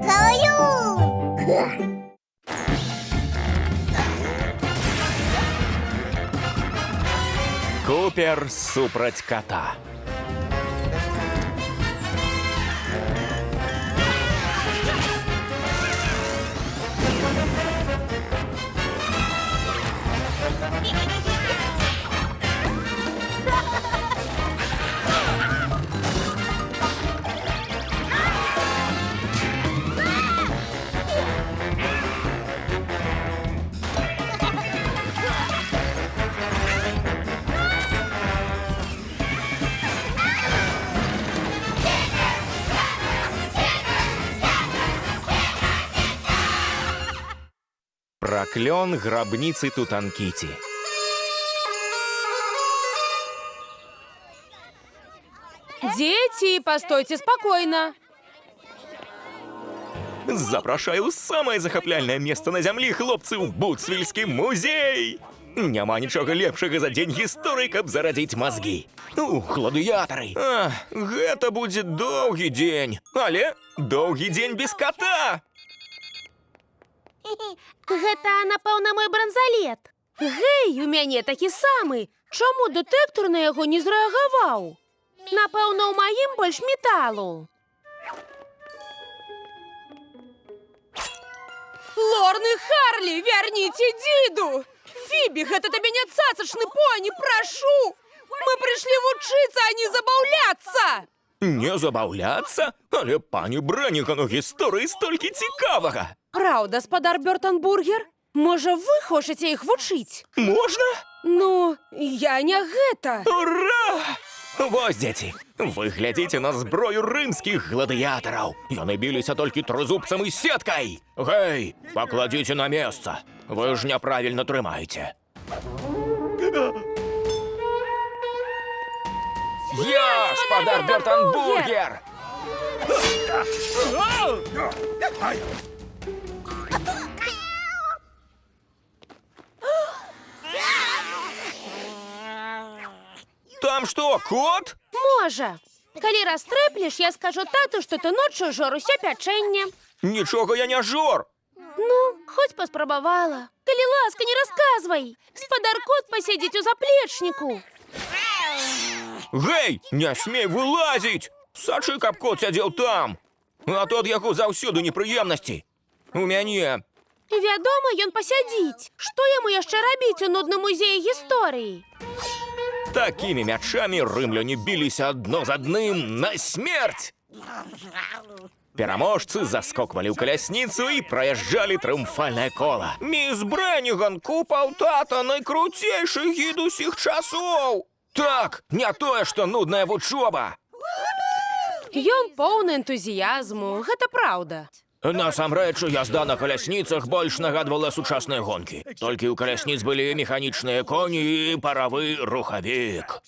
Каю! Купер супраць кота. Проклён гробницы Тутанкити. Дети, постойте спокойно. Запрашаю ў самае захапляльнае месца на зямлі, хлопцы, ў Бутсвільскі музей! Няма нічога лепшага за дзень гісторыі, каб зарадзіць мазгі. Гладыятары! Гэта будзе доўгі дзень, але доўгі дзень без кота! Гэта, напэўна, мой бранзалет. Гэй, у мяне такі самы. Чаму дэтэктор на яго не зрэагаваў? Напэўна, у маім больш металу. Лорны Харлі, вярніце дзіду! Фібі, гэта табе не цацачны поні, прашу! Мы прыйшлі вучыцца, а не забаўляцца! Не забаўляцца? Але, пані Брэнігану, гісторыі столькі цікавага! Праўда, спадар Бёртанбургер? Можа, вы хочаце іх вучыць? Можна? Ну, я не гэта. Ура! Вось, дзеці, вы глядзіце на зброю рымскіх гладыятараў. Яны біліся толькі трызубцам і сеткай. Гэй, пакладзіце на месца. Вы ж няправільна трымаеце. Я, спадар Бёртанбургер! Там што, кот? Можа. Калі растрэплеш, я скажу тату, што ты ноччу жор усе пячэнне. Нічога я не жор. Ну, хоць паспрабавала. Калі ласка, не расказвай. Спадар кот пасядзіць у заплечніку. Гэй, не смей вылазіць! Сачы, каб кот сядзеў там. А то ад яго заўсёды непрыемнасці. У мяне. Вядома, ён пасядзіць. Што яму яшчэ рабіць у нудным музеі гісторыі? Такімі мячамі рымляне біліся адно з адным на смерць. Пераможцы заскоквалі ў калясніцу і праязджалі трыумфальнае кола. Міс Брэніган, купал тата, найкруцейшы гід усіх часоў. Так, не тое, што нудная вучоба. Ён поўны энтузіязму, гэта праўда. Насамрэч, язда на калясніцах больш нагадвала сучасныя гонкі. Толькі ў калясніц былі механічныя коні і паравы рухавік.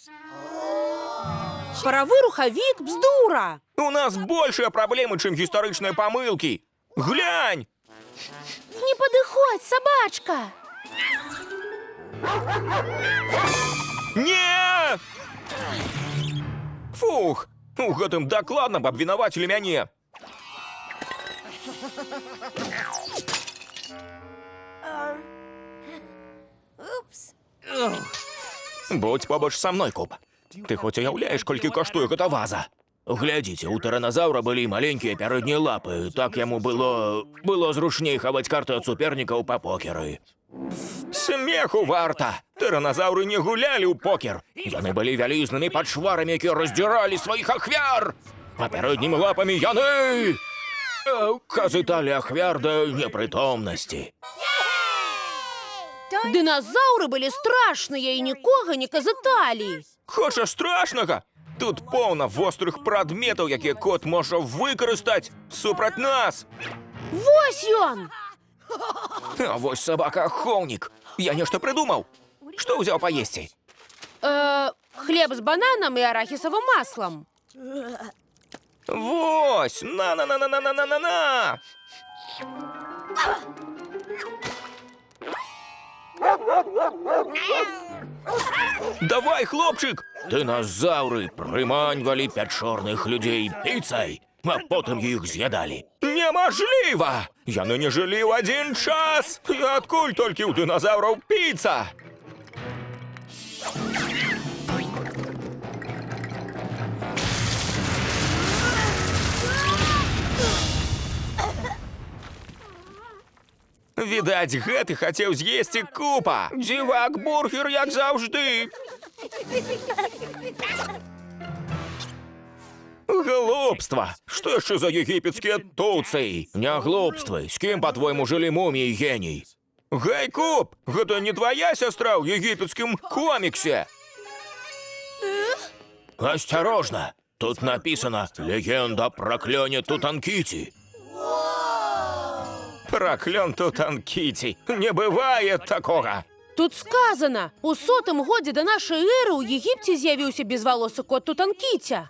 Паравы рухавік, бздура! У нас большыя праблемы, чым гістарычныя памылкі. Глянь! Не падыходзь, сабачка! Не! Фух, у гэтым дакладна б абвінавацілі мяне. Будь побач са мной, Куб. Ты хоць уяўляеш, колькі каштуе гэта ваза? Глядзіце, у тыраназаўра былі маленькія пярэднія лапы. Так яму было зручней хаваць карты ад супернікаў па покеры. Смеху варта! Тыраназаўры не гулялі ў покер. Яны былі вялізнымі пачварамі, якія раздзіралі сваіх ахвяр. А пярэднімі лапамі яны казыталі ахвяр да непрытомнасці. Дыназаўры былі страшныя і нікога не казыталі. Хочаш страшнага? Тут поўна вострых прадметаў, якія кот можа выкарыстаць супраць нас. Вось ён! А вось сабака-ахоўнік. Я нешта прыдумаў. Што ўзяў паесці? Хлеб з бананам і арахісавым маслам. Вось! На-на-на-на-на-на-на-на! Давай, хлопчык! Дыназаўры прыманьвалі пячорных людзей піцай. а потым іх з'ядалі. Немажліва! Яны не жылі ў адзін час! І адкуль толькі ў дыназаўраў піца? Відаць, гэты хацеў з'есці купа. Дзівак бургер, як заўжды. Глупства! Што яшчэ за егіпецкія туцыі? Не глупствы. З кім, па-твойму, жылі муміі, геній? Гэй, Куп, гэта не твая сястра ў егіпецкім коміксе? Осторожно! Тут написано «Легенда про клёне Тутанкити». Проклён Тутанкити. Не бывает такого. Тут сказано, у 100-м годзе да нашай эры ў Егіпце з'явіўся безвалосы кот Тутанкіця.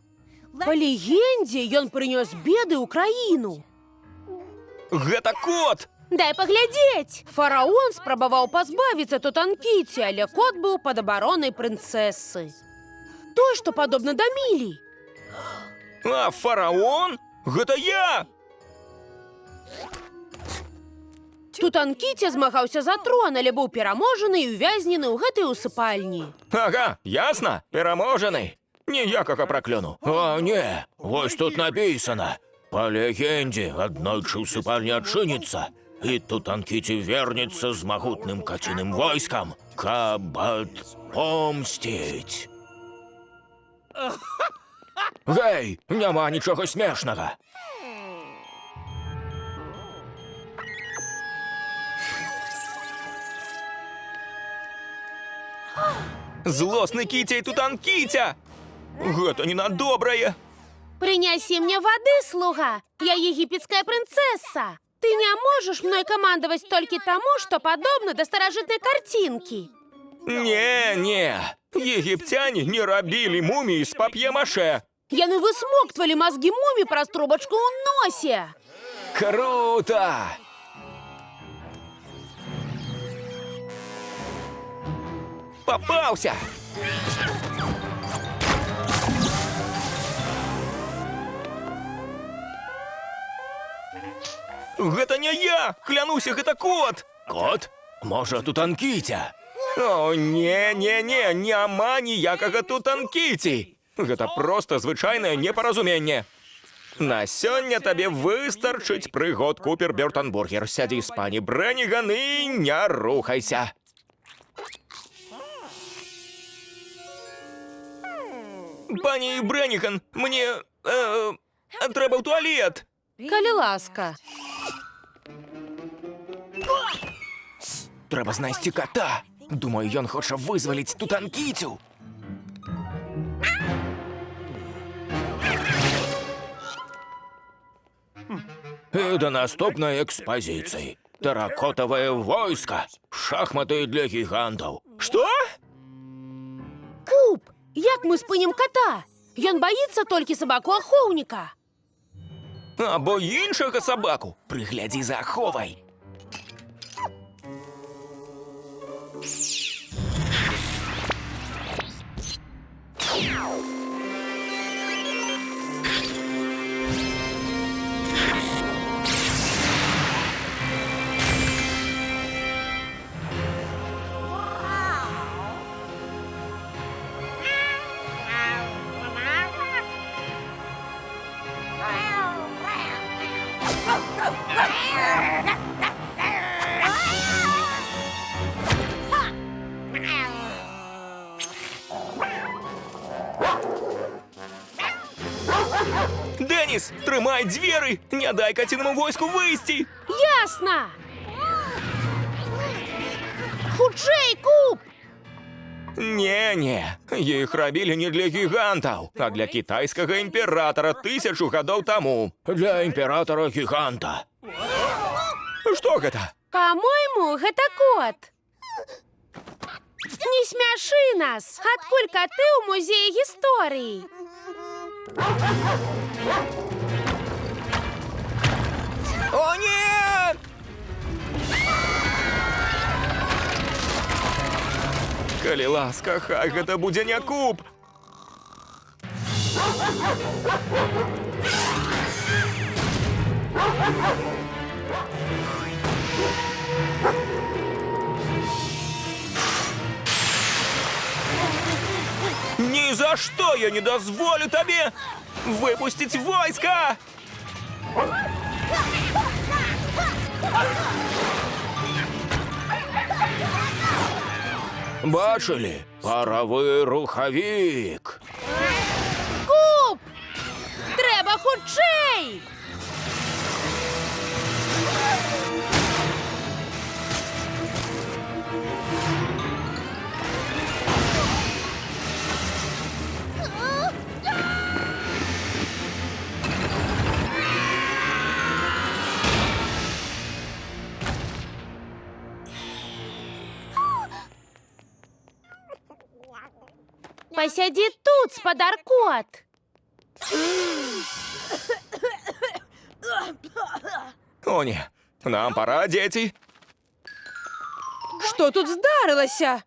Па легендзе, ён прынёс беды ў краіну. Гэта кот! Дай паглядзець! Фараон спрабаваў пазбавіцца Тутанкіці, але кот быў пад абаронай прынцэсы. Той, што падобна да Мілі. А фараон? Гэта я! Тутанкіця змагаўся за трон, але быў пераможаны і увязнены ў гэтай усыпальні. Ага, ясна, пераможаны. Ніякага праклёну. О, не, вось тут написано. По легенде, аднойчы усыпальня адчыніцца, і Тутанкіці вернецца з магутным каціным войскам, каб адпомсціць. Гэй, няма нічога смешнага. Злосны кіця і Тутанкіця! Гэта не на добрае! Прынясі мне вады, слуга! Я егіпецкая прынцэса! Ты не можаш мной камандаваць толькі таму, што падобна да старажытнай карцінкі. Не, егіпцяне не рабілі муміі з пап'е-маше. Яны высмоктвалі мазгі мумій праз трубачку ў носе. Круто! Попаўся! Гэта не я! Клянуся, гэта кот! Кот? Можа, Тутанкіця? О, не, няма ніякага Тутанкіці! Гэта проста звычайнае непаразуменне. На сёння табе выстарчыць прыгод Купер Бёртон-бургер. Сядзі з пані Брэніган і не рухайся. Пані Брэніган, мне... трэба ў туалет. Калі ласка. Трэба знайсці кота. Думаю, ён хоча вызваліць Тутанкіцю. І да наступнай экспазіцыі. Тэракотавае войска. Шахматы для гігантаў. Што? Куп, як мы спынім кота? Ён баіцца толькі сабаку-ахоўніка. Або іншага сабаку. Прыглядзі за аховай. Деніс, трымай дзверы! Не дай кацінаму войску выйсці! Ясна! Хутчэй, Куп! Не, іх рабілі не для гігантаў, а для кітайскага імператара 1000 гадоў таму. Для імператара-гіганта. Што гэта? Па-мойму, гэта кот. Не смяшы нас! Адкуль каты ў музеі гісторыі? О, не! Калі ласка, хай гэта будзе не Куп. за что я не дозволю тебе выпустить войска? Бачили? Паровий рухавік. Куб! Треба хутчей! Посиди тут, спадаркот. О, ні. Нам пора, дети. Що тут здарилося?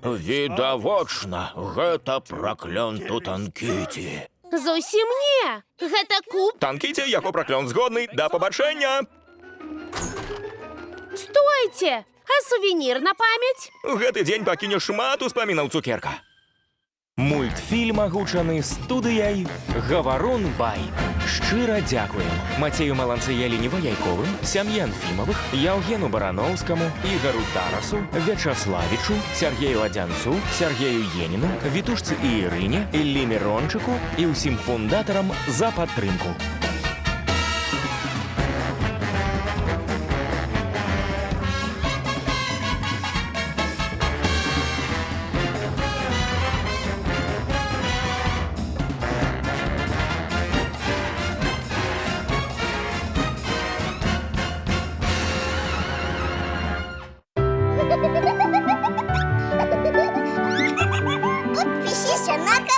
Відавочна, гэта праклён Тутанкіті. Зусім не. Гэта куб. Танкіті, яго праклён згодны, да пабачэння. Стойце! А сувенір на памяць? У гэты дзень пакіне шмат успамінаў цукерка. Мультфільм агучаны студыяй «Гаварун Бай». Шчыра дзякуем Мацею Маланцыяліні Ваяйковым, сям'і Анфімовых, Яўгену Бараноўскаму, Ігару Тарасу, Вячаславічу, Сергею Адзянцу, Сергею Еніну, Вітушцы і Ірыне, Іллі Мірончыку і ўсім фундатарам за падтрымку. Підпишіться на канал.